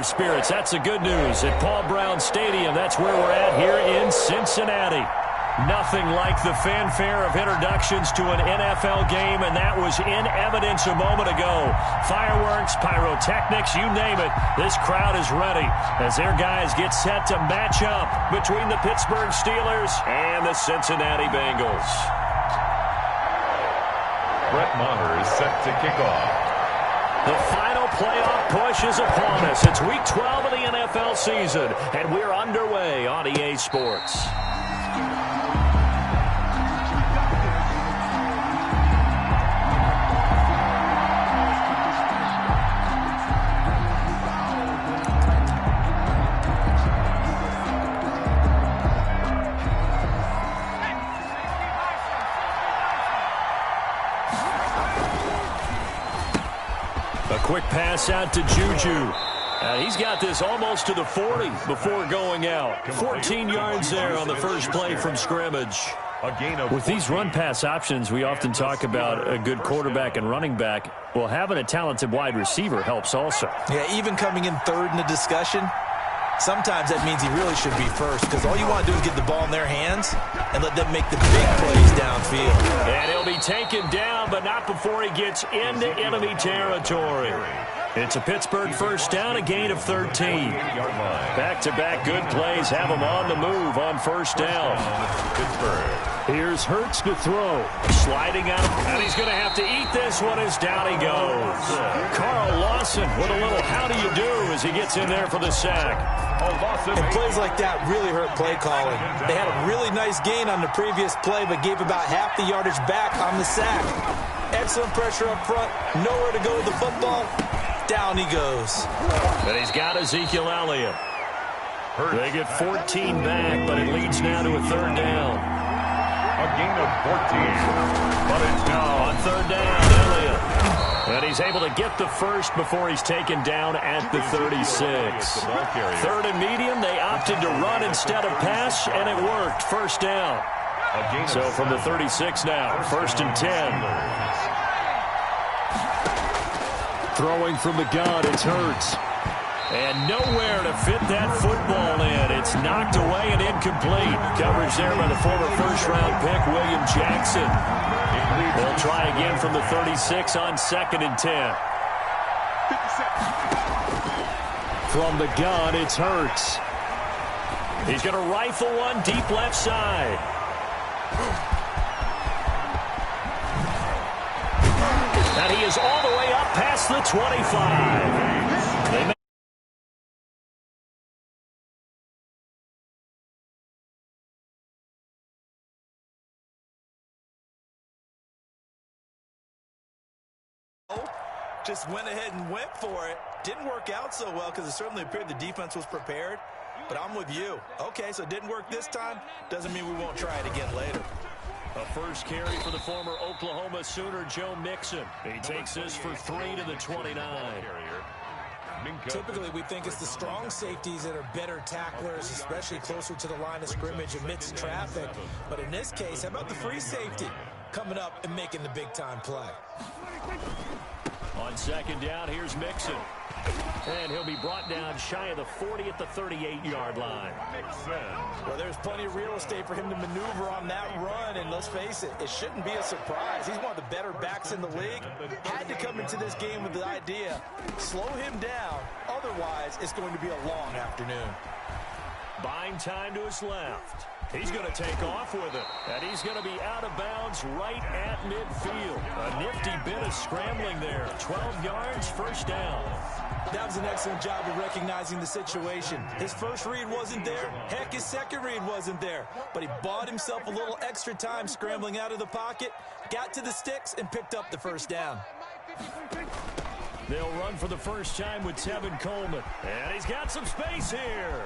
their spirits. That's the good news. At Paul Brown Stadium, that's where we're at here in Cincinnati. Nothing like the fanfare of introductions to an NFL game, and that was in evidence a moment ago. Fireworks, pyrotechnics, you name it. This crowd is ready as their guys get set to match up between the Pittsburgh Steelers and the Cincinnati Bengals. Brett Maher is set to kick off. The final playoff push is upon us. It's Week 12 of the NFL season, and we're underway on EA Sports. Quick pass out to Juju. He's got this almost to the 40 before going out. 14 yards there on the first play from scrimmage. With these run-pass options, we often talk about a good quarterback and running back. Well, having a talented wide receiver helps also. Yeah, even coming in third in the discussion, sometimes that means he really should be first, because all you want to do is get the ball in their hands and let them make the big plays downfield. And he'll be taken down, but not before he gets into enemy territory. It's a Pittsburgh first down, a gain of 13. Back-to-back good plays have him on the move on first down. Here's Hurts to throw. Sliding out, and he's going to have to eat this one as down he goes. Carl Lawson with a little how do you do as he gets in there for the sack. And plays like that really hurt play calling. They had a really nice gain on the previous play, but gave about half the yardage back on the sack. Excellent pressure up front. Nowhere to go with the football. Down he goes. But he's got Ezekiel Elliott. They get 14 back, but it leads now to a third down. A gain of 14. But it's now on third down, Elliott. And he's able to get the first before he's taken down at the 36. Third and medium, they opted to run instead of pass, and it worked. First down. So from the 36 now, first and 10. Throwing from the gun, it's Hurts. And nowhere to fit that football in. It's knocked away and incomplete. Coverage there by the former first-round pick, William Jackson. They'll try again from the 36 on second and 10. From the gun, it's Hurts. He's going to rifle one deep left side. And he is all the way up past the 25. They make just went ahead and went for it. Didn't work out so well because it certainly appeared the defense was prepared. But I'm with you. Okay, so it didn't work this time. Doesn't mean we won't try it again later. A first carry for the former Oklahoma Sooner, Joe Mixon. He takes this for 3 to the 29. Typically, we think it's the strong safeties that are better tacklers, especially closer to the line of scrimmage amidst traffic. But in this case, how about the free safety coming up and making the big-time play? On second down, here's Mixon. And he'll be brought down shy of the 40 at the 38-yard line. Well, there's plenty of real estate for him to maneuver on that run, and let's face it, it shouldn't be a surprise. He's one of the better backs in the league. Had to come into this game with the idea, slow him down, otherwise it's going to be a long afternoon. Buying time to his left. He's going to take off with it, and he's going to be out of bounds right at midfield. A nifty bit of scrambling there. 12 yards, first down. That was an excellent job of recognizing the situation. His first read wasn't there. Heck, his second read wasn't there. But he bought himself a little extra time scrambling out of the pocket, got to the sticks, and picked up the first down. They'll run for the first time with Tevin Coleman. And he's got some space here.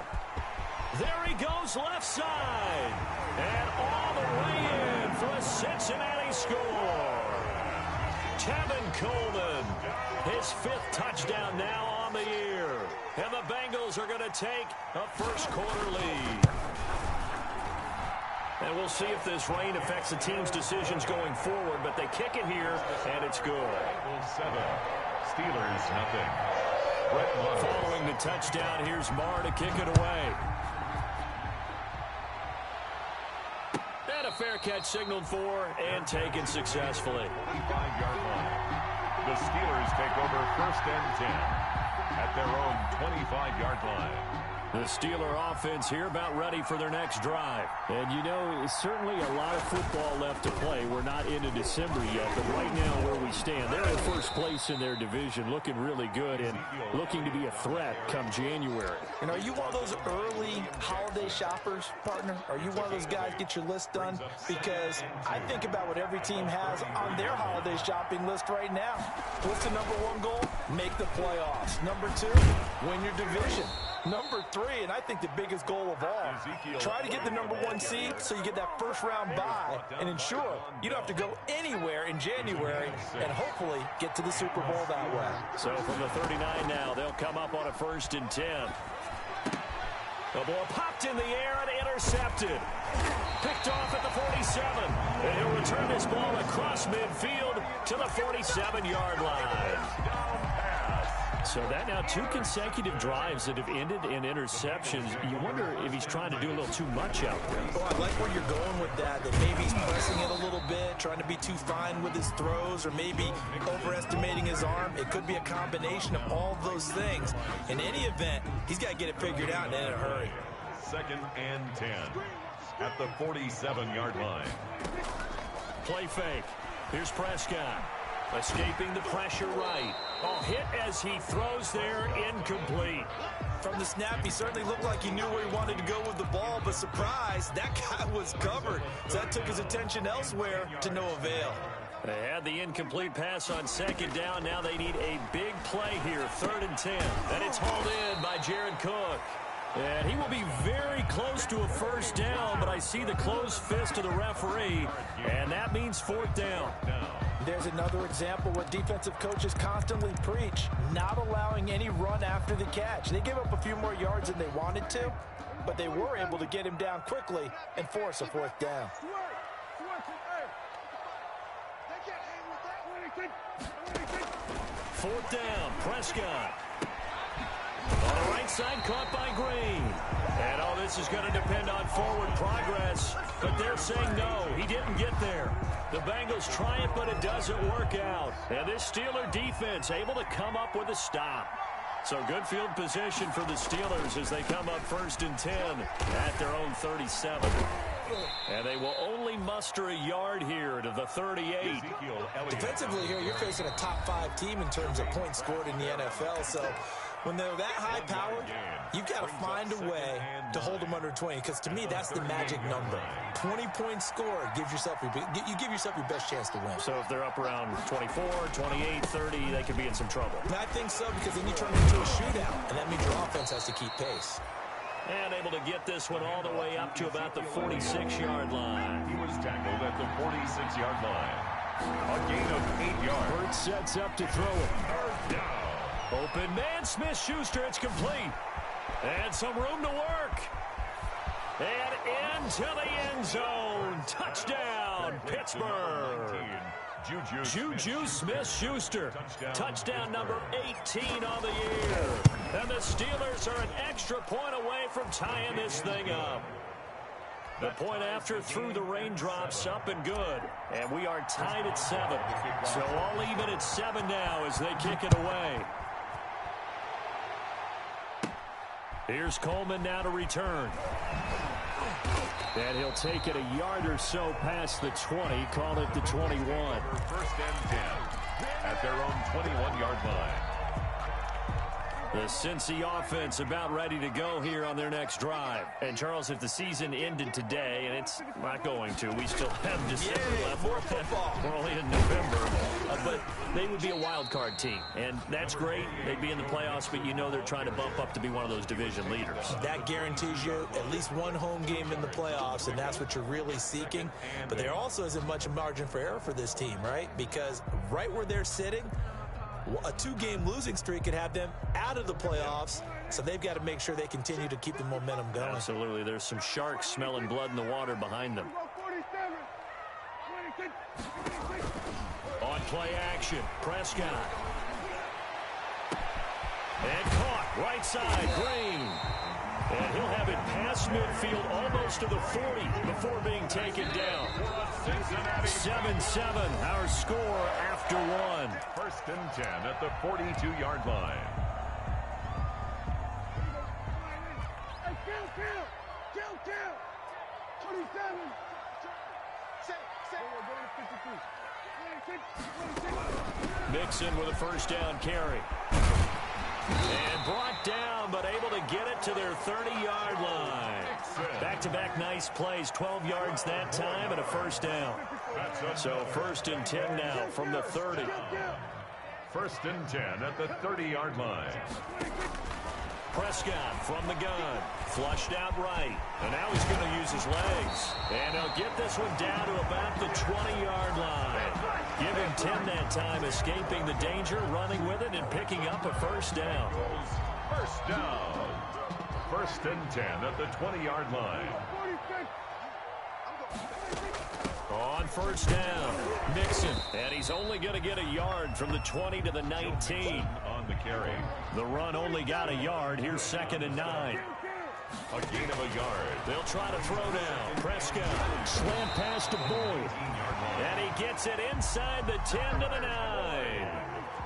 There he goes left side. And all the way in for a Cincinnati score. Tevin Coleman, his fifth touchdown now on the year. And the Bengals are going to take a first-quarter lead. And we'll see if this rain affects the team's decisions going forward, but they kick it here, and it's good. Steelers, nothing. Following the touchdown, here's Marr to kick it away. And a fair catch signaled for and taken successfully. 25-yard line. The Steelers take over 1st and 10 at their own 25-yard line. The Steeler offense here about ready for their next drive. And, you know, it's certainly a lot of football left to play. We're not into December yet, but right now where we stand, they're in first place in their division, looking really good and looking to be a threat come January. And are you one of those early holiday shoppers, partner? Are you one of those guys get your list done? Because I think about what every team has on their holiday shopping list right now. What's the #1 goal? Make the playoffs. #2, win your division. #3, and I think the biggest goal of all, try to get the #1 seed so you get that first-round bye and ensure you don't have to go anywhere in January and hopefully get to the Super Bowl that way. So from the 39 now, they'll come up on a 1st and 10. The ball popped in the air and intercepted. Picked off at the 47. And he'll return this ball across midfield to the 47-yard line. So that now 2 consecutive drives that have ended in interceptions. You wonder if he's trying to do a little too much out there. Oh, I like where you're going with that maybe he's pressing it a little bit, trying to be too fine with his throws, or maybe overestimating his arm. It could be a combination of all those things. In any event, he's got to get it figured out and in a hurry. 2nd and 10 at the 47-yard line. Play fake. Here's Prescott. Escaping the pressure right. Oh, hit as he throws there, incomplete. From the snap, he certainly looked like he knew where he wanted to go with the ball, but surprise, that guy was covered. So that took his attention elsewhere to no avail. They had the incomplete pass on 2nd down. Now they need a big play here, 3rd and 10. And it's hauled in by Jared Cook. And he will be very close to a 1st down, but I see the closed fist of the referee, and that means 4th down. There's another example where defensive coaches constantly preach, not allowing any run after the catch. They gave up a few more yards than they wanted to, but they were able to get him down quickly and force a 4th down. 4th down, Prescott. On the right side, caught by Green. And, oh, this is going to depend on forward progress. But they're saying no, he didn't get there. The Bengals try it, but it doesn't work out. And this Steeler defense able to come up with a stop. So good field position for the Steelers as they come up 1st and 10 at their own 37. And they will only muster a yard here to the 38. Defensively here, you're facing a top 5 team in terms of points scored in the NFL. So when they're that high-powered, you've got to find a way to hold them under 20, because to me, that's the magic number. 20 points scored gives yourself you give yourself your best chance to win. So if they're up around 24, 28, 30, they could be in some trouble. And I think so, because then you turn it into a shootout, and that means your offense has to keep pace. And able to get this one all the way up to about the 46-yard line. He was tackled at the 46-yard line. A gain of 8 yards. Bird sets up to throw it. 3rd down. Open man, Smith-Schuster, it's complete. And some room to work. And into the end zone. Touchdown, Pittsburgh. Juju Smith-Schuster. Touchdown number 18 on the year. And the Steelers are an extra point away from tying this thing up. The point after through the raindrops, up and good. And we are tied at 7. So all even at 7 now as they kick it away. Here's Coleman now to return. And he'll take it a yard or so past the 20, call it the 21. 1st and 10 at their own 21-yard line. The Cincy offense about ready to go here on their next drive. And, Charles, if the season ended today, and it's not going to, we still have December left. More football. We're only in November. But they would be a wild card team. And that's great. They'd be in the playoffs, but you know they're trying to bump up to be one of those division leaders. That guarantees you at least one home game in the playoffs, and that's what you're really seeking. But there also isn't much margin for error for this team, right? Because right where they're sitting, a 2-game losing streak could have them out of the playoffs, so they've got to make sure they continue to keep the momentum going. Absolutely. There's some sharks smelling blood in the water behind them. On play action, Prescott. And caught right side, Green. And he'll have it past midfield almost to the 40 before being taken down. 7-7, our score after one. 1st and 10 at the 42-yard line. Kill. 27. Mixon with a first down carry. And brought down, but able to get it to their 30-yard line. Back-to-back nice plays, 12 yards that time and a first down. So 1st and 10 now from the 30. 1st and 10 at the 30-yard line. Prescott from the gun, flushed out right, and now he's going to use his legs. And he'll get this one down to about the 20-yard line. Give him 10 that time, escaping the danger, running with it, and picking up a first down. First down. 1st and 10 at the 20-yard line. On first down, Mixon, and he's only going to get a yard from the 20 to the 19. On the carry. The run only got a yard. Here's 2nd and 9. A gain of a yard. They'll try to throw down. Prescott, slant pass to Boyd. And he gets it inside the 10 to the 9.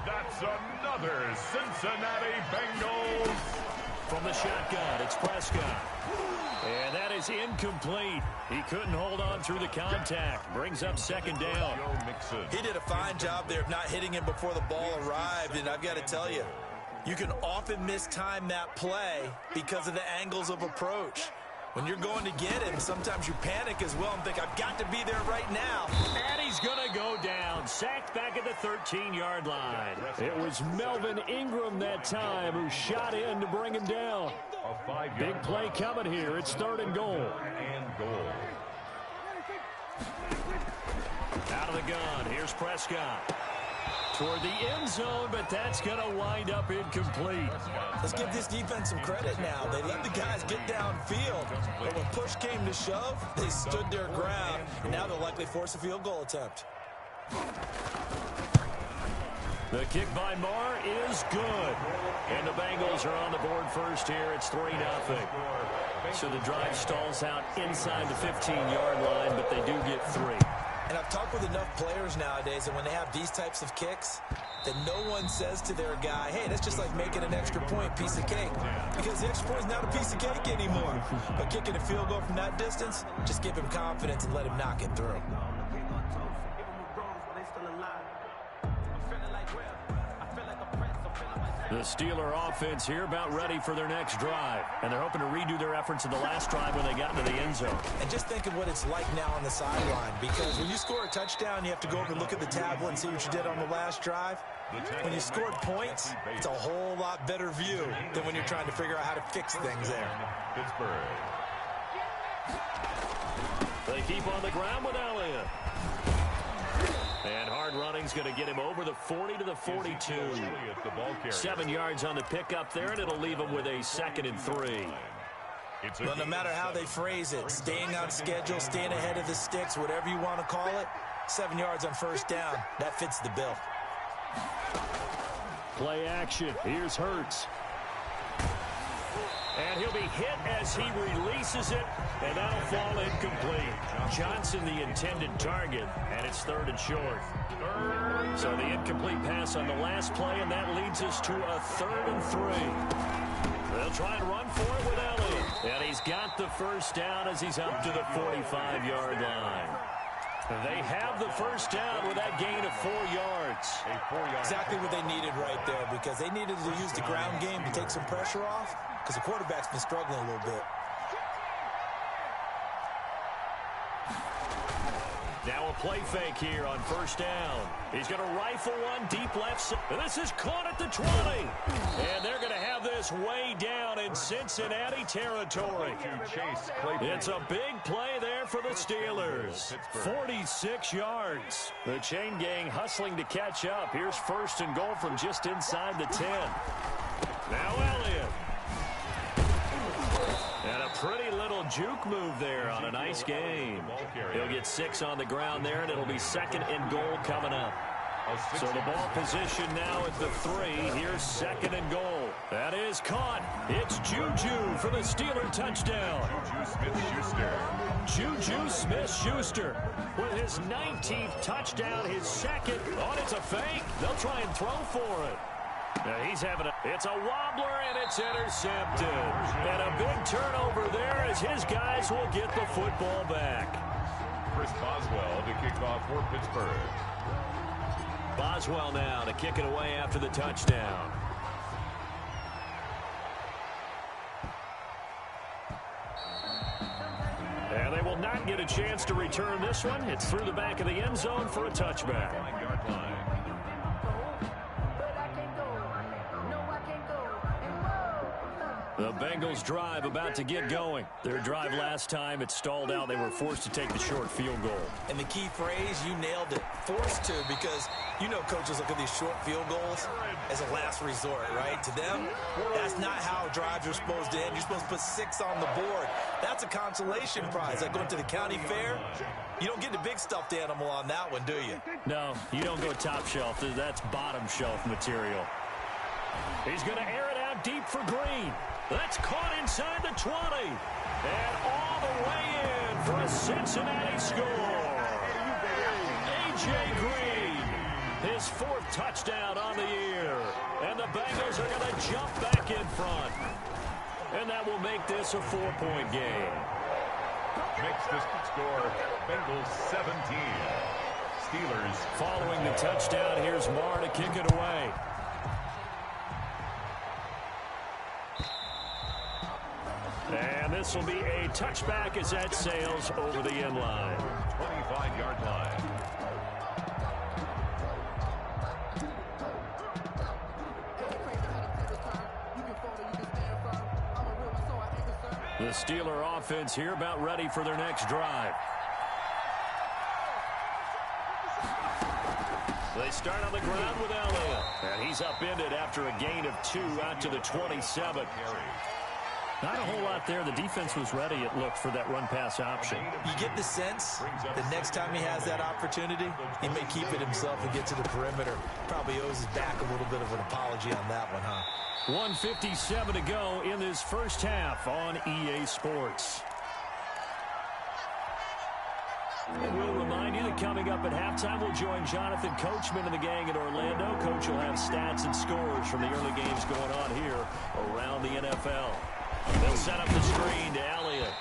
That's another Cincinnati Bengals. From the shotgun, it's Prescott. And that is incomplete. He couldn't hold on through the contact. Brings up 2nd down. He did a fine job there of not hitting him before the ball arrived, and I've got to tell you, you can often mistime that play because of the angles of approach. When you're going to get him, sometimes you panic as well and think, I've got to be there right now. And he's going to go down. Sacked back at the 13-yard line. It was Melvin Ingram that time who shot in to bring him down. Big play coming here. It's 3rd and goal. Out of the gun. Here's Prescott. Toward the end zone, but that's going to wind up incomplete. Let's give this defense some credit now. They let the guys get downfield, but when push came to shove, they stood their ground, and now they'll likely force a field goal attempt. The kick by Marr is good. And the Bengals are on the board first here. It's 3-0. So the drive stalls out inside the 15-yard line, but they do get 3. And I've talked with enough players nowadays that when they have these types of kicks, that no one says to their guy, hey, that's just like making an extra point, piece of cake. Because the extra point is not a piece of cake anymore. But kicking a field goal from that distance, just give him confidence and let him knock it through. The Steeler offense here about ready for their next drive. And they're hoping to redo their efforts in the last drive when they got into the end zone. And just think of what it's like now on the sideline. Because when you score a touchdown, you have to go over and look at the tablet and see what you did on the last drive. When you scored points, it's a whole lot better view than when you're trying to figure out how to fix things there. Pittsburgh. They keep on the ground with Elliott. And hard running's going to get him over the 40 to the 42. 7 yards on the pickup there, and it'll leave him with a 2nd and 3. Well, no matter how they phrase it, staying on schedule, staying ahead of the sticks, whatever you want to call it, 7 yards on first down, that fits the bill. Play action. Here's Hurts. And he'll be hit as he releases it, and that'll fall incomplete. Johnson, the intended target, and it's 3rd and short. So the incomplete pass on the last play, and that leads us to a 3rd and 3. They'll try and run for it with Elliott. And he's got the first down as he's up to the 45-yard line. They have the first down with that gain of 4 yards. Exactly what they needed right there, because they needed to use the ground game to take some pressure off, because the quarterback's been struggling a little bit. Now a play fake here on first down. He's going to rifle one deep left side. This is caught at the 20. And they're going to have this way down in Cincinnati territory. It's a big play there for the Steelers. 46 yards. The chain gang hustling to catch up. Here's 1st and goal from just inside the 10. Now Elliott. And a pretty little juke move there on a nice game. He'll get 6 on the ground there, and it'll be 2nd and goal coming up. So the ball position now at the 3. Here's 2nd and goal. That is caught. It's Juju for the Steeler touchdown. Juju Smith-Schuster with his 19th touchdown, his second. Oh, it's a fake. They'll try and throw for it. Now he's having it's a wobbler, and it's intercepted. And a big turnover there as his guys will get the football back. Chris Boswell to kick off for Pittsburgh. Boswell now to kick it away after the touchdown. And they will not get a chance to return this one. It's through the back of the end zone for a touchback. 5-yard line. The Bengals drive about to get going. Their drive last time, it stalled out. They were forced to take the short field goal. And the key phrase, you nailed it. Forced to, because you know coaches look at these short field goals as a last resort, right? To them, that's not how drives are supposed to end. You're supposed to put 6 on the board. That's a consolation prize. Like going to the county fair, you don't get the big stuffed animal on that one, do you? No, you don't go top shelf. That's bottom shelf material. He's going to air it out deep for Green. That's caught inside the 20. And all the way in for a Cincinnati score. A.J. Green, his 4th touchdown on the year. And the Bengals are going to jump back in front. And that will make this a 4-point game. Makes this score Bengals 17. Steelers. Following the touchdown, here's Marr to kick it away. And this will be a touchback as that sails over the end line. 25-yard line. The Steeler offense here about ready for their next drive. They start on the ground with Elliott. And he's upended after a gain of 2 out to the 27. Not a whole lot there. The defense was ready, it looked, for that run-pass option. You get the sense the next time he has that opportunity, he may keep it himself and get to the perimeter. Probably owes his back a little bit of an apology on that one, huh? 1:57 to go in this first half on EA Sports. And we'll remind you that coming up at halftime, we'll join Jonathan Coachman and the gang in Orlando. Coach will have stats and scores from the early games going on here around the NFL. They'll set up the screen to Elliott.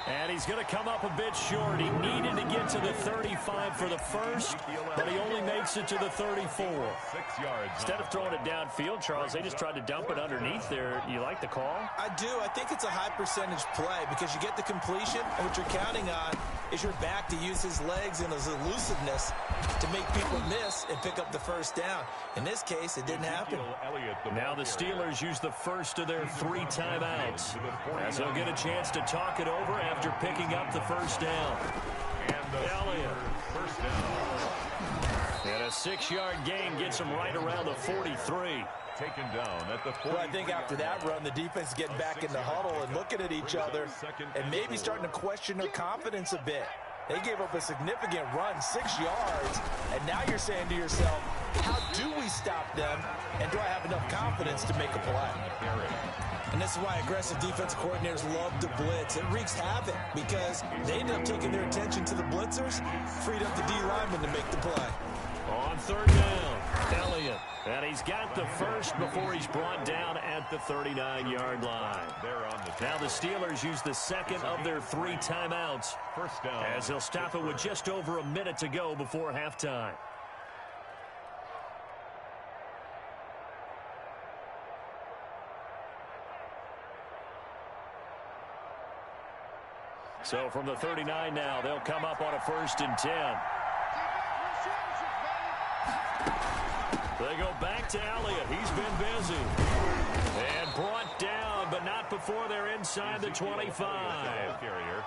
And he's going to come up a bit short. He needed to get to the 35 for the first, but he only makes it to the 34. 6 yards. Instead of throwing it downfield, Charles, they just tried to dump it underneath there. You like the call? I do. I think it's a high percentage play because you get the completion, and what you're counting on is your back to use his legs and his elusiveness to make people miss and pick up the first down. In this case, it didn't happen. Now the Steelers use the first of their 3 timeouts, as they'll get a chance to talk it over after picking up the first down. Elliott. First down. And a 6-yard gain gets him right around the 43. Taken down at the 40. Well, I think after that run, the defense is getting back in the huddle and looking at each other and maybe starting to question their confidence a bit. They gave up a significant run, 6 yards, and now you're saying to yourself, how do we stop them, and do I have enough confidence to make a play? And this is why aggressive defensive coordinators love to blitz. It wreaks havoc because they end up taking their attention to the blitzers, freed up the D lineman to make the play. On 3rd down, Elliott. And he's got the first before he's brought down at the 39-yard line. Now the Steelers use the second of their 3 timeouts. First down. As they'll stop it with just over a minute to go before halftime. So from the 39 now, they'll come up on a 1st and 10. They go back to Elliott. He's been busy. And brought down, but not before they're inside the 25.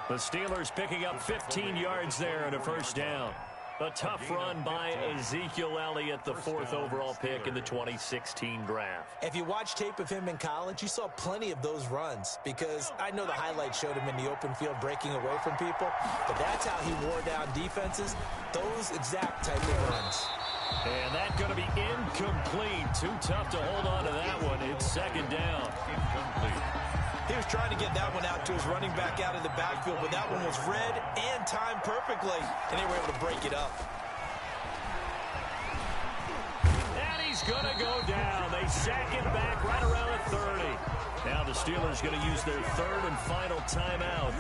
The Steelers picking up 15 yards there and a first down. A tough run by Ezekiel Elliott, the 4th overall pick in the 2016 draft. If you watch tape of him in college, you saw plenty of those runs because I know the highlights showed him in the open field breaking away from people, but that's how he wore down defenses, those exact type of runs. And that's going to be incomplete. Too tough to hold on to that one. It's second down. Incomplete. He was trying to get that one out to his running back out of the backfield, but that one was read and timed perfectly, and they were able to break it up. And he's going to go down. They sack him back right around the 30. Now the Steelers going to use their third and final timeout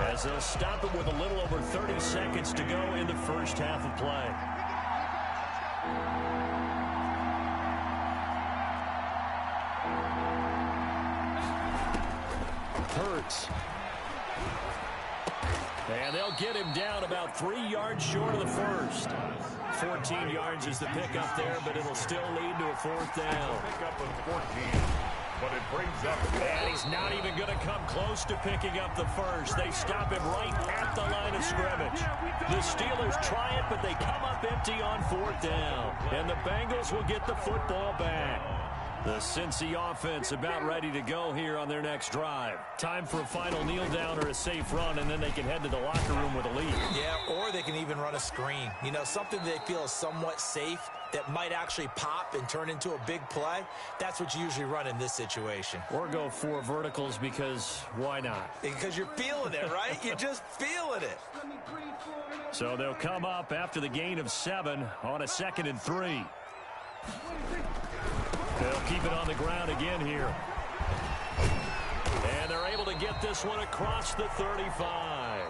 as they'll stop it with a little over 30 seconds to go in the first half of play. Hurts. And they'll get him down about 3 yards short of the first. 14 yards is the pickup there, but it'll still lead to a fourth down. Pickup of 14, but it brings up. And he's not even going to come close to picking up the first. They stop him right at the line of scrimmage. The Steelers try it, but they come up empty on fourth down. And the Bengals will get the football back. The Cincy offense about ready to go here on their next drive. Time for a final kneel down or a safe run, and then they can head to the locker room with a lead. Yeah, or they can even run a screen. You know, something they feel is somewhat safe that might actually pop and turn into a big play. That's what you usually run in this situation. Or go 4 verticals because why not? Because you're feeling it, right? You're just feeling it. So they'll come up after the gain of 7 on a 2nd and 3. They'll keep it on the ground again here. And they're able to get this one across the 35.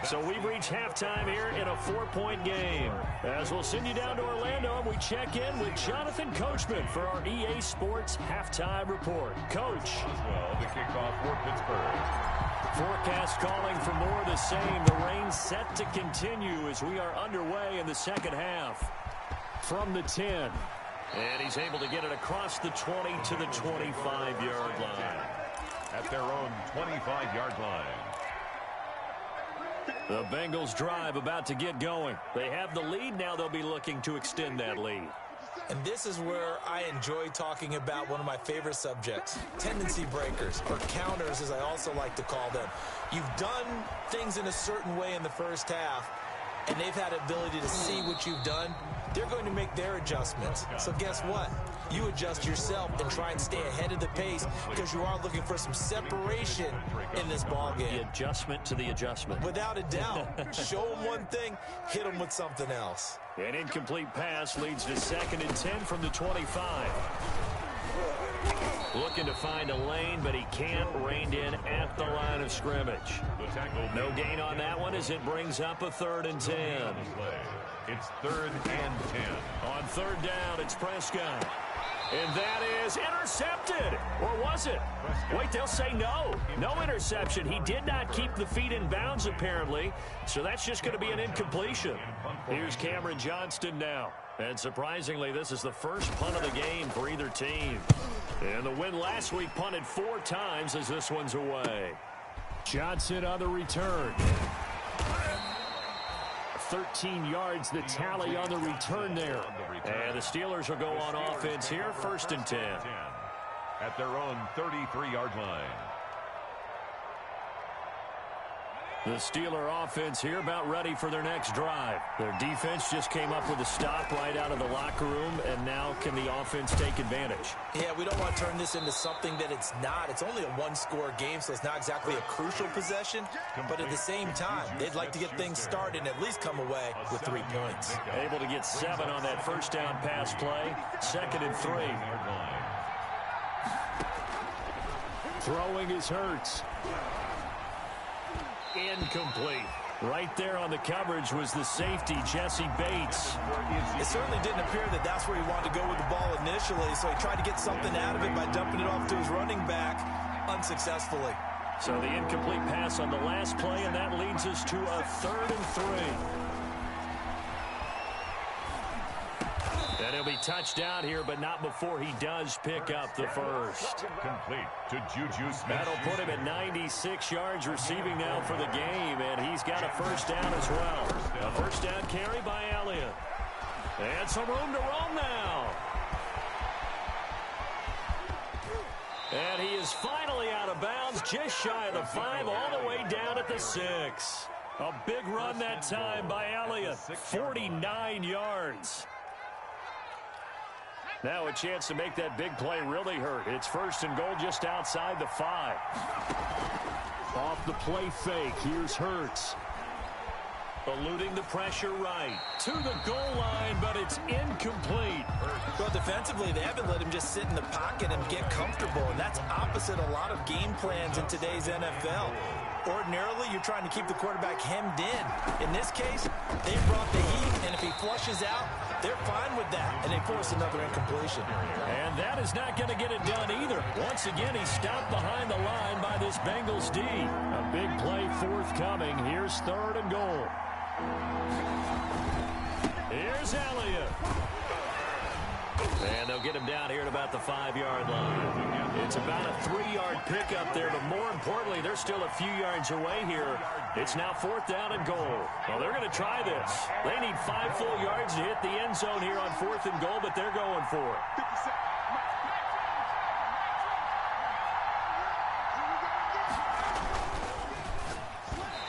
So we've reached halftime here in a 4-point game. As we'll send you down to Orlando, and we check in with Jonathan Coachman for our EA Sports Halftime Report. Coach. Well, the kickoff for Pittsburgh. Forecast calling for more of the same. The rain set to continue as we are underway in the second half. From the 10. And he's able to get it across the 20 to the 25-yard line. At their own 25-yard line. The Bengals drive about to get going. They have the lead. Now they'll be looking to extend that lead. And this is where I enjoy talking about one of my favorite subjects, tendency breakers, or counters as I also like to call them. You've done things in a certain way in the first half, and they've had the ability to see what you've done. They're going to make their adjustments. So guess what? You adjust yourself and try and stay ahead of the pace because you are looking for some separation in this ball game. The adjustment to the adjustment. Without a doubt. Show them one thing, hit them with something else. An incomplete pass leads to 2nd and 10 from the 25. Looking to find a lane, but he can't. Reined in at the line of scrimmage. No gain on that one as it brings up a 3rd and 10. It's 3rd and 10. On 3rd down, it's Prescott. And that is intercepted. Or was it? Wait, they'll say no. No interception. He did not keep the feet in bounds, apparently. So that's just going to be an incompletion. Here's Cameron Johnston now. And surprisingly, this is the first punt of the game for either team. And the win last week punted 4 times as this one's away. Johnson on the return. 13 yards, the tally on the return there. And the Steelers will go on offense here, 1st and 10. At their own 33-yard line. The Steeler offense here about ready for their next drive. Their defense just came up with a stop right out of the locker room, and now can the offense take advantage? Yeah, we don't want to turn this into something that it's not. It's only a 1-score game, so it's not exactly a crucial possession. But at the same time, they'd like to get things started and at least come away with 3 points. Able to get 7 on that 1st down pass play. 2nd and 3. Throwing is Hurts. Incomplete. Right there on the coverage was the safety, Jesse Bates. It certainly didn't appear that that's where he wanted to go with the ball initially, so he tried to get something out of it by dumping it off to his running back unsuccessfully. So the incomplete pass on the last play, and that leads us to a 3rd and 3. And he'll be touched down here, but not before he does pick up the first. Complete to Juju Smith. That'll put him at 96 yards receiving now for the game, and he's got a 1st down as well. A 1st down carry by Elliott. And some room to roam now. And he is finally out of bounds, just shy of the 5, all the way down at the 6. A big run that time by Elliott, 49 yards. Now a chance to make that big play really hurt. It's 1st and goal just outside the 5. Off the play fake, here's Hurts. Eluding the pressure right. To the goal line, but it's incomplete. Well, defensively, they haven't let him just sit in the pocket and get comfortable, and that's opposite a lot of game plans in today's NFL. Ordinarily, you're trying to keep the quarterback hemmed in. In this case, they brought the heat, and if he flushes out, they're fine with that, and they force another incompletion. And that is not going to get it done either. Once again, he's stopped behind the line by this Bengals D. A big play forthcoming. Here's 3rd and goal. Here's Elliott. And they'll get him down here at about the 5-yard line. It's about a 3-yard pickup there, but more importantly, they're still a few yards away here. It's now 4th down and goal. Well, they're going to try this. They need 5 full yards to hit the end zone here on 4th and goal, but they're going for it.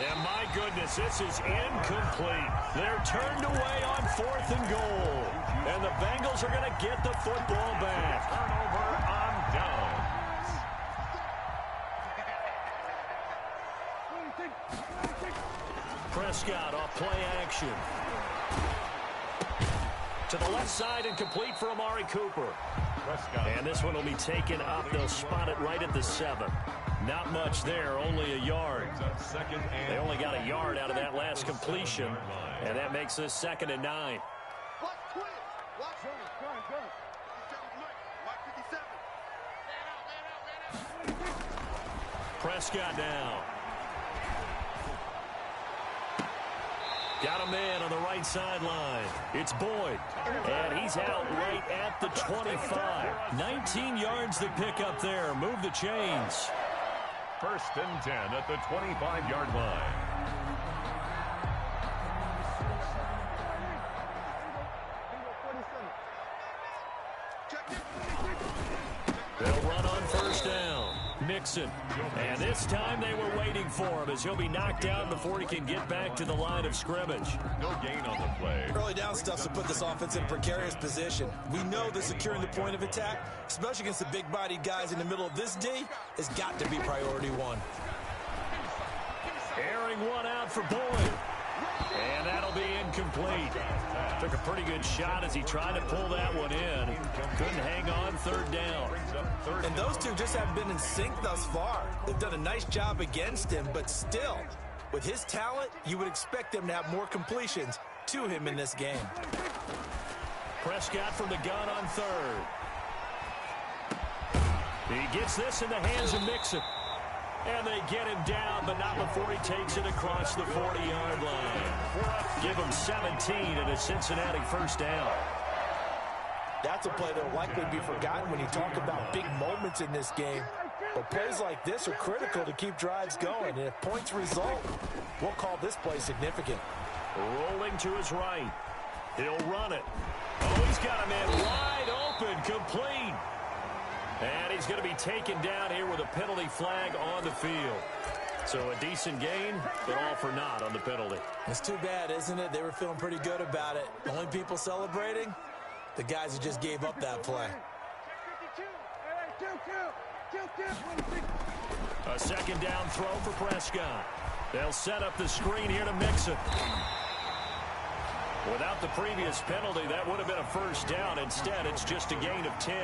And my goodness, this is incomplete. They're turned away on 4th and goal. And the Bengals are going to get the football back. Turnover on downs. Prescott off play action. To the left side and complete for Amari Cooper. Prescott. And this one will be taken up. They'll spot it right at the 7. Not much there, only a yard. They only got a yard out of that last completion, and that makes this 2nd and 9. Prescott down. Got a man on the right sideline. It's Boyd. And he's out right at the 25. 19 yards to pick up there. Move the chains. 1st and 10 at the 25-yard line. They'll run on 1st down. Mixon. And this time they were waiting for him as he'll be knocked down before he can get back to the line of scrimmage. No gain on the play. Early down stuff to put this offense in precarious position. We know that securing the point of attack, especially against the big-bodied guys in the middle of this D, has got to be priority 1. Airing one out for Boyd. And that'll be incomplete. Took a pretty good shot as he tried to pull that one in. Couldn't hang on 3rd down. And those two just haven't been in sync thus far. They've done a nice job against him, but still, with his talent, you would expect them to have more completions to him in this game. Prescott from the gun on 3rd. He gets this in the hands of Mixon. And they get him down, but not before he takes it across the 40-yard line. Give him 17 and a Cincinnati 1st down. That's a play that will likely be forgotten when you talk about big moments in this game. But plays like this are critical to keep drives going. And if points result, we'll call this play significant. Rolling to his right. He'll run it. Oh, he's got a man wide open, complete. And he's going to be taken down here with a penalty flag on the field. So a decent gain, but all for naught on the penalty. It's too bad, isn't it? They were feeling pretty good about it. The only people celebrating, the guys who just gave up that play. A 2nd down throw for Prescott. They'll set up the screen here to Mixon. Without the previous penalty, that would have been a 1st down. Instead, it's just a gain of 10.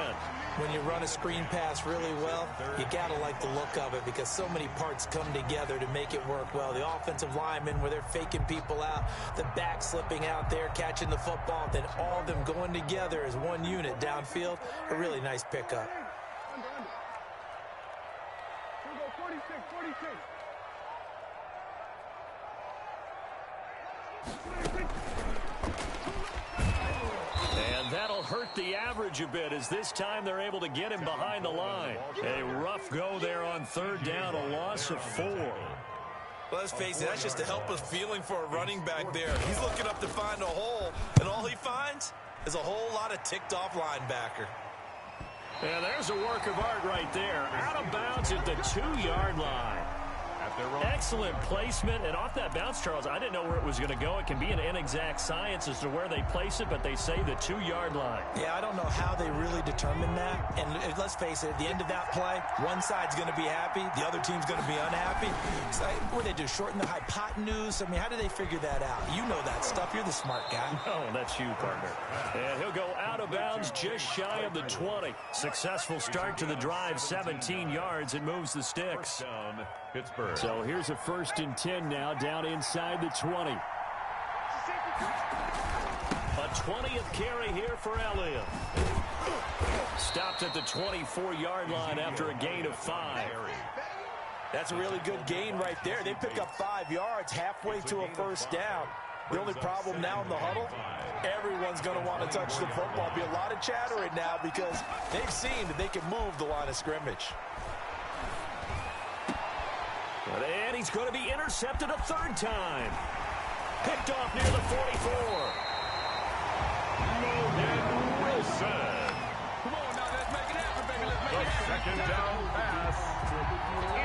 When you run a screen pass really well, you got to like the look of it because so many parts come together to make it work well. The offensive linemen, where they're faking people out, the back slipping out there, catching the football, then all of them going together as one unit downfield. A really nice pickup. And that'll hurt the average a bit as this time they're able to get him behind the line. A rough go there on 3rd down, a loss of 4. Well, let's face it, that's just a helpless feeling for a running back there. He's looking up to find a hole, and all he finds is a whole lot of ticked-off linebacker. Yeah, there's a work of art right there. Out of bounds at the 2-yard line. Excellent placement, and off that bounce, Charles, I didn't know where it was going to go. It can be an inexact science as to where they place it, but they say the 2-yard line. Yeah, I don't know how they really determine that. And let's face it, at the end of that play, one side's going to be happy, the other team's going to be unhappy. It's like, what do they do, shorten the hypotenuse? I mean, how do they figure that out? You know that stuff. You're the smart guy. Oh, that's you, partner. And he'll go out of bounds just shy of the 20. Successful start to the drive, 17 yards, and moves the sticks. Pittsburgh. So here's a 1st and 10 now, down inside the 20. A 20th carry here for Elliott. Stopped at the 24-yard line after a gain of 5. That's a really good gain right there. They pick up 5 yards halfway to a 1st down. The only problem now in the huddle, everyone's going to want to touch the football. Be a lot of chattering now because they've seen that they can move the line of scrimmage. And he's going to be intercepted a 3rd time. Picked off near the 44. Logan Wilson. Come on now, let's make it happen, baby. Let's make The it happen. 2nd down pass.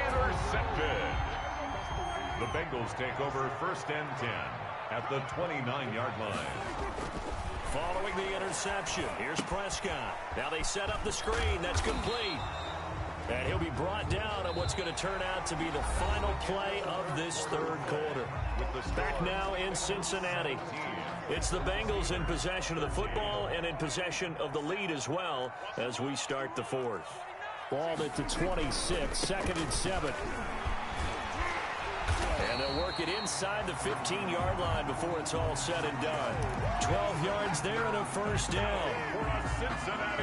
Intercepted. The Bengals take over 1st and 10 at the 29-yard line. Following the interception, here's Prescott. Now they set up the screen. That's complete. And he'll be brought down on what's going to turn out to be the final play of this 3rd quarter. Back now in Cincinnati. It's the Bengals in possession of the football and in possession of the lead as well as we start the 4th. Ball at the 26, 2nd and 7. And they'll work it inside the 15-yard line before it's all said and done. 12 yards there and a 1st down.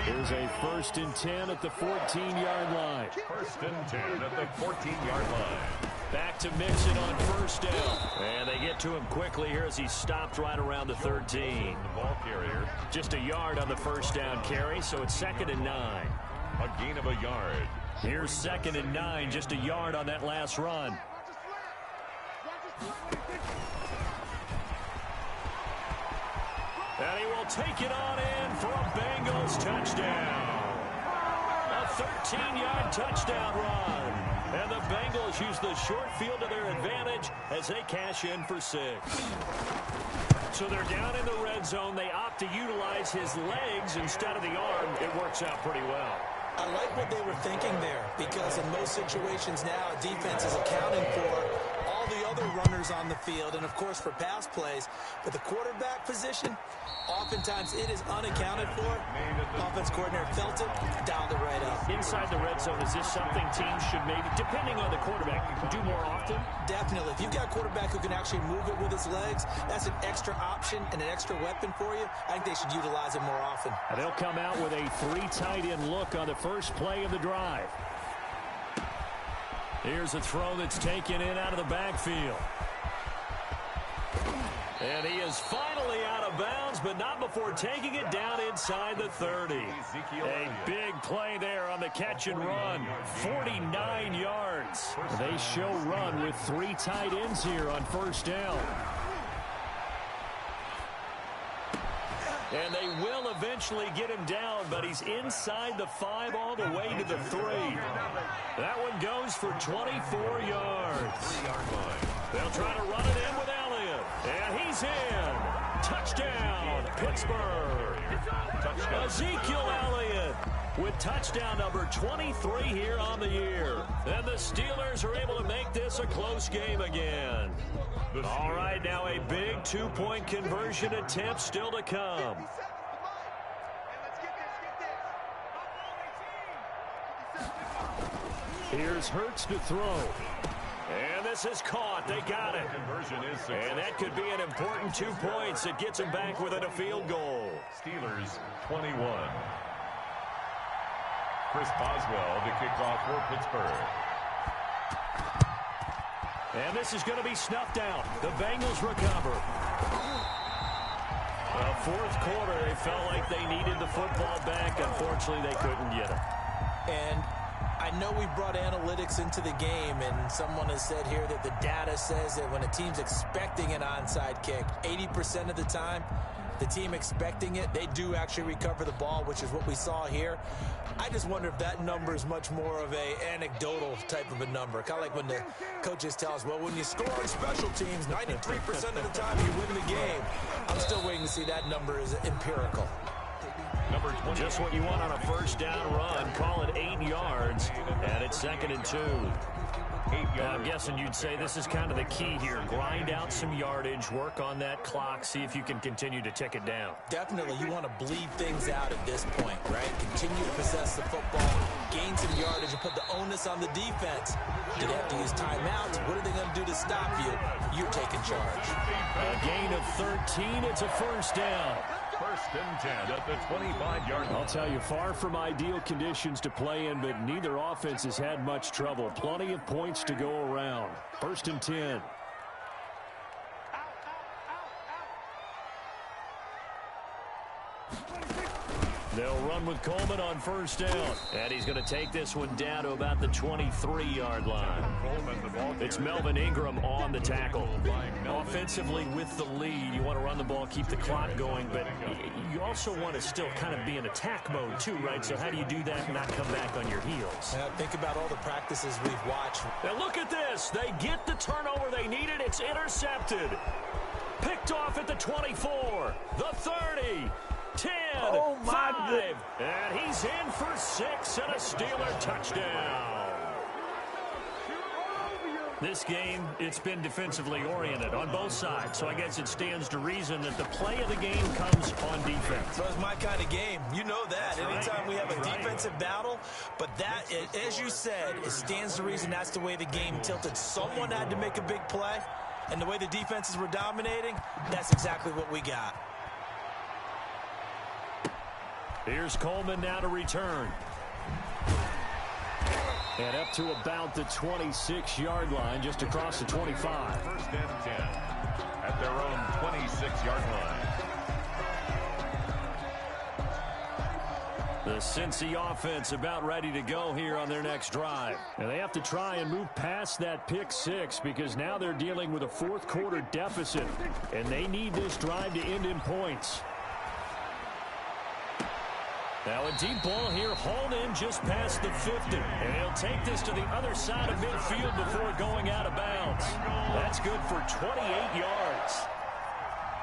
Here's a 1st and 10 at the 14-yard line. 1st and 10 at the 14-yard line. Back to Mixon on 1st down. And they get to him quickly here as he stopped right around the 13. The ball carrier. Just a yard on the 1st down carry, so it's 2nd and 9. A gain of a yard. Here's 2nd and 9, just a yard on that last run. And he will take it on in for a Bengals touchdown. A 13-yard touchdown run. And the Bengals use the short field to their advantage as they cash in for 6. So they're down in the red zone. They opt to utilize his legs instead of the arm. It works out pretty well. I like what they were thinking there because in most situations now, defense is accounting for all the other runners on the field and, of course, for pass plays. But the quarterback position, oftentimes it is unaccounted for. Offense coordinator felt it, dialed it right up. Inside the red zone, is this something teams should maybe, depending on the quarterback, do more often? Definitely. If you've got a quarterback who can actually move it with his legs, that's an extra option and an extra weapon for you. I think they should utilize it more often. And they'll come out with a 3 tight end look on the first play of the drive. Here's a throw that's taken in out of the backfield. And he is finally out of bounds, but not before taking it down inside the 30. A big play there on the catch and run. 49 yards. They show run with 3 tight ends here on 1st down. And they will eventually get him down, but he's inside the 5 all the way to the 3. That one goes for 24 yards. They'll try to run it in with Elliott. And he's in. Touchdown, Pittsburgh. Touchdown. Ezekiel Elliott with touchdown number 23 here on the year. And the Steelers are able to make this a close game again. All right, now a big 2-point conversion attempt still to come. Here's Hurts to throw. And this is caught. They got it. And that could be an important 2 points. It gets them back within a field goal. Steelers 21. Chris Boswell to kick off for Pittsburgh. And this is going to be snuffed out. The Bengals recover. The 4th quarter, they felt like they needed the football back. Unfortunately, they couldn't get it. And I I know we brought analytics into the game, and someone has said here that the data says that when a team's expecting an onside kick, 80% of the time, the team expecting it, they do actually recover the ball, which is what we saw here. I just wonder if that number is much more of a anecdotal type of a number. Kind of like when the coaches tell us, well, when you score on special teams, 93% of the time you win the game. I'm still waiting to see that number is empirical. Number 20. Just what you want on a first down run. Call it 8 yards, and it's 2nd and 2. I'm guessing you'd say this is kind of the key here. Grind out some yardage, work on that clock, see if you can continue to tick it down. Definitely, you want to bleed things out at this point, right? Continue to possess the football, gain some yardage, and put the onus on the defense. Do they have to use timeouts? What are they going to do to stop you? You're taking charge. A gain of 13. It's a first down. 1st and 10 at the 25-yard line. I'll tell you, far from ideal conditions to play in, but neither offense has had much trouble. Plenty of points to go around. 1st and 10. They'll run with Coleman on first down. And he's going to take this one down to about the 23-yard line. It's Melvin Ingram on the tackle. Offensively with the lead, you want to run the ball, keep the clock going, but you also want to still kind of be in attack mode too, right? So how do you do that and not come back on your heels? Think about all the practices we've watched. Now look at this. They get the turnover they needed. It's intercepted. Picked off at the 24, the 30. 10, oh my 5, and he's in for 6 and a Steeler touchdown. This game, it's been defensively oriented on both sides, so I guess it stands to reason that the play of the game comes on defense. So it's my kind of game. You know that. That's Anytime right. we have a That's right. defensive battle, but that, as you said, it stands to reason that's the way the game tilted. Someone had to make a big play, and the way the defenses were dominating, that's exactly what we got. Here's Coleman now to return. And up to about the 26-yard line, just across the 25. 1st and 10 at their own 26-yard line. The Cincy offense about ready to go here on their next drive. And they have to try and move past that pick six because now they're dealing with a fourth-quarter deficit, and they need this drive to end in points. Now a deep ball here, hauled in just past the 50. And he'll take this to the other side of midfield before going out of bounds. That's good for 28 yards.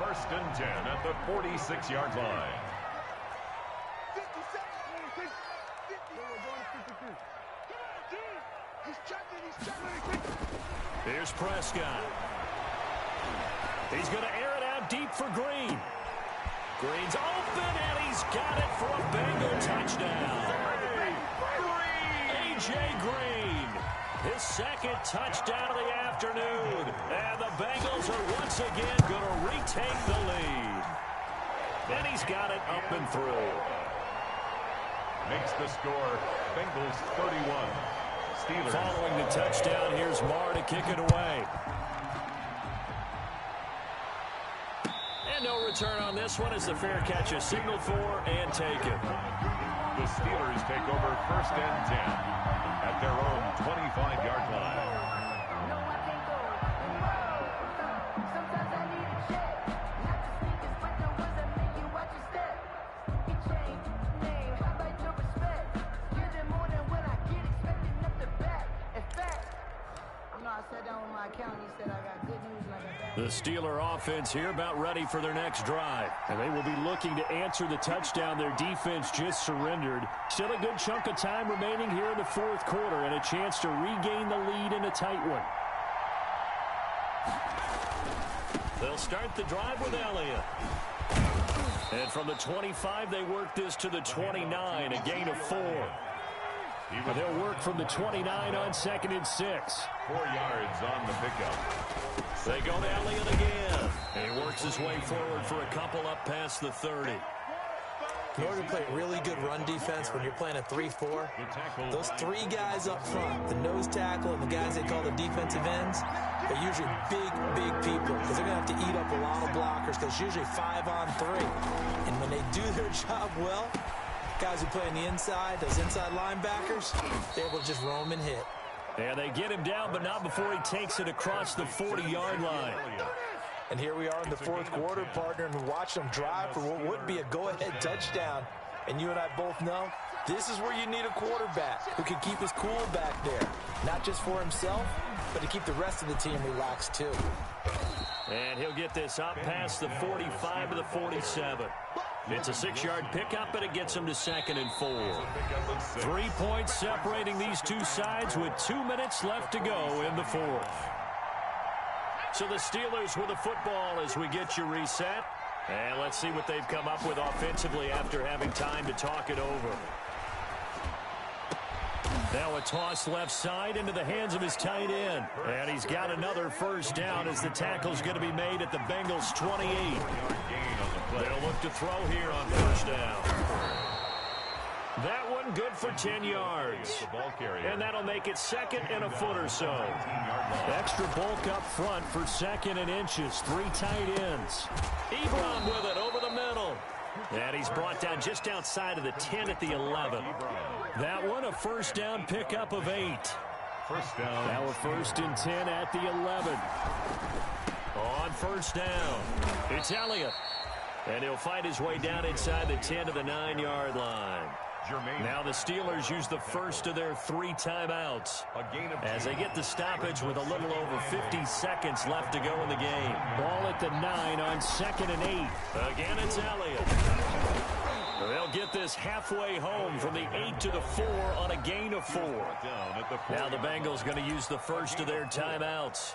1st and 10 at the 46-yard line. Here's Prescott. He's going to air it out deep for Green. Green's open, and he's got it for a Bengal touchdown. A.J. Green, his 2nd touchdown of the afternoon. And the Bengals are once again going to retake the lead. And he's got it up and through. Makes the score Bengals 31. Steelers. Following the touchdown, here's Marr to kick it away. And no return on this one as the fair catch is signaled for and taken. The Steelers take over 1st and 10 at their own 25-yard line. The Steeler offense here about ready for their next drive. And they will be looking to answer the touchdown their defense just surrendered. Still a good chunk of time remaining here in the fourth quarter and a chance to regain the lead in a tight one. They'll start the drive with Elliott. And from the 25, they work this to the 29, a gain of 4. They'll work from the 29 on 2nd and 6. 4 yards on the pickup. They go to Elliott again. And he works his way forward for a couple up past the 30. In order to play really good run defense when you're playing a 3-4, those 3 guys up front, the nose tackle and the guys they call the defensive ends, they're usually big people because they're going to have to eat up a lot of blockers because it's usually 5-on-3. And when they do their job well, Guys who play on the inside, those inside linebackers, they're able to just roam and hit. And they get him down, but not before he takes it across the 40-yard line. And here we are in the fourth quarter, partner, and watch them drive for what would be a go-ahead touchdown. And you and I both know this is where you need a quarterback who can keep his cool back there. Not just for himself, but to keep the rest of the team relaxed too. And he'll get this up past the 45 to the 47. It's a 6-yard pickup, and it gets him to 2nd and 4. 3 points separating these two sides with 2 minutes left to go in the fourth. So the Steelers with the football as we get you reset. And let's see what they've come up with offensively after having time to talk it over. Now a toss left side into the hands of his tight end. And he's got another first down as the tackle's going to be made at the Bengals' 28. They'll look to throw here on first down. That one good for 10 yards. And that'll make it 2nd and a foot or so. Extra bulk up front for 2nd and inches. 3 tight ends. Ebron with it over the middle. And he's brought down just outside of the 10 at the 11. That one a first down pickup of 8. First down. Now a 1st and 10 at the 11. On first down, it's Elliott. And he'll find his way down inside the 10 to the 9-yard line. Now the Steelers use the first of their 3 timeouts as they get the stoppage with a little over 50 seconds left to go in the game. Ball at the 9 on 2nd and 8. Again, it's Elliott. They'll get this halfway home from the 8 to the 4 on a gain of 4. Now the Bengals going to use the first of their timeouts.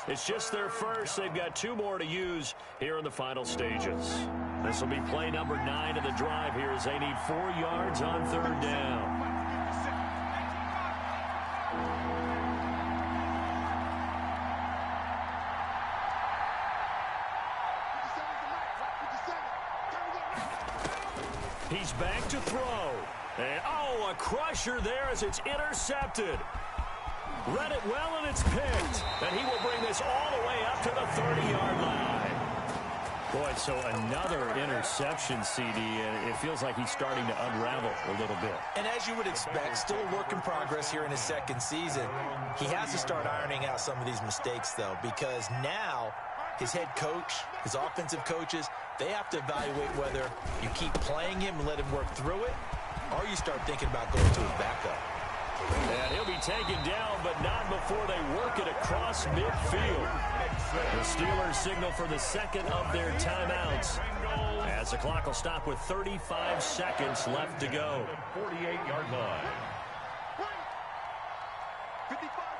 It's just their first. They've got 2 more to use here in the final stages. This will be play number 9 of the drive here as they need 4 yards on 3rd down. He's back to throw. And, oh, a crusher there as it's intercepted. Read it well, and it's picked. And he will bring this all the way up to the 30-yard line. Boy, so another interception, CD, and it feels like he's starting to unravel a little bit. And as you would expect, still a work in progress here in his 2nd season. He has to start ironing out some of these mistakes, though, because now his head coach, his offensive coaches, they have to evaluate whether you keep playing him and let him work through it, or you start thinking about going to his backup. And he'll be taken down, but not before they work it across midfield. The Steelers signal for the 2nd of their timeouts as the clock will stop with 35 seconds left to go. 48-yard line. 55.